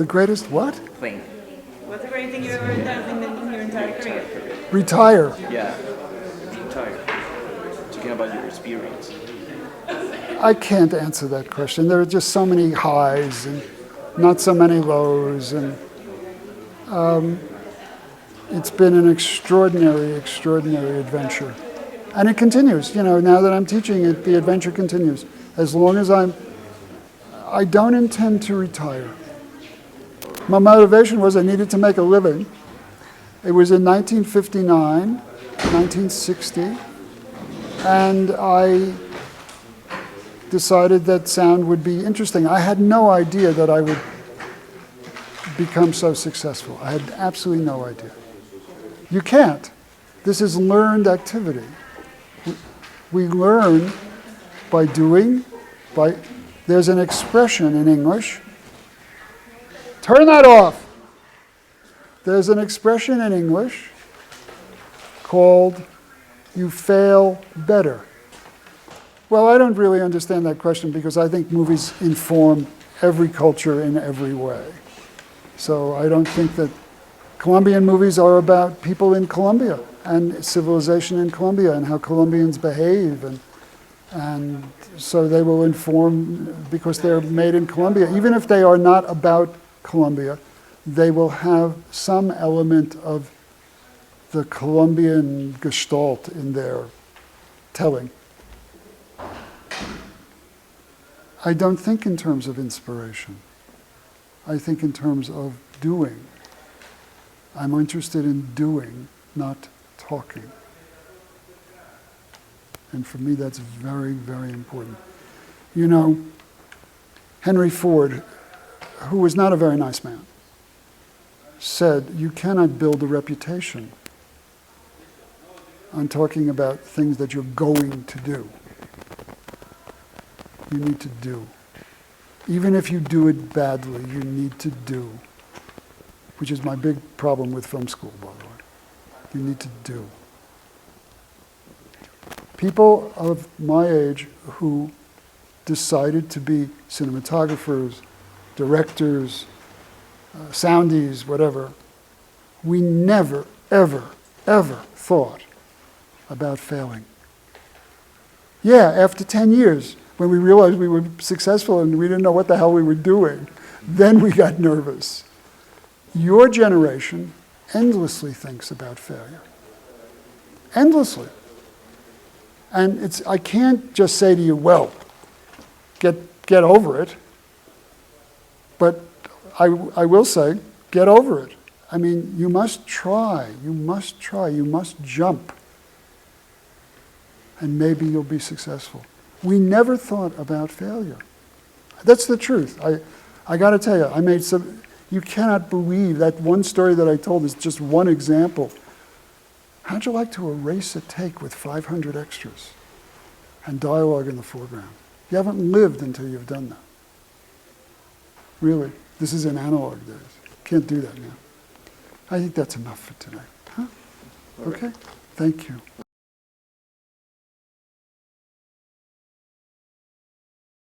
The greatest what? Thing. What's the greatest thing you've ever done in your entire career? Retire. Yeah. Retire. Talking about your experience. I can't answer that question. There are just so many highs and not so many lows, and it's been an extraordinary, extraordinary adventure. And it continues. You know, now that I'm teaching it, the adventure continues. As long as I don't intend to retire. My motivation was I needed to make a living. It was in 1959, 1960, and I decided that sound would be interesting. I had no idea that I would become so successful. I had absolutely no idea. You can't. This is learned activity. We learn by doing, there's an expression in English. Turn that off. There's an expression in English called, you fail better. Well, I don't really understand that question because I think movies inform every culture in every way. So I don't think that Colombian movies are about people in Colombia and civilization in Colombia and how Colombians behave, and so they will inform because they're made in Colombia. Even if they are not about Colombia, they will have some element of the Colombian gestalt in their telling. I don't think in terms of inspiration. I think in terms of doing. I'm interested in doing, not talking. And for me, that's very, very important. You know, Henry Ford, who was not a very nice man, said, you cannot build a reputation on talking about things that you're going to do. You need to do. Even if you do it badly, you need to do. Which is my big problem with film school, by the way. You need to do. People of my age who decided to be cinematographers, directors, soundies, whatever, we never, ever, ever thought about failing. Yeah, after 10 years, when we realized we were successful and we didn't know what the hell we were doing, then we got nervous. Your generation endlessly thinks about failure. Endlessly. And I can't just say to you, well, get over it. But I will say, get over it. I mean, you must try, you must jump. And maybe you'll be successful. We never thought about failure. That's the truth. I got to tell you, you cannot believe that one story that I told is just one example. How'd you like to erase a take with 500 extras and dialogue in the foreground? You haven't lived until you've done that. Really, this is in analog days. Can't do that now. I think that's enough for today. Huh? Okay, thank you.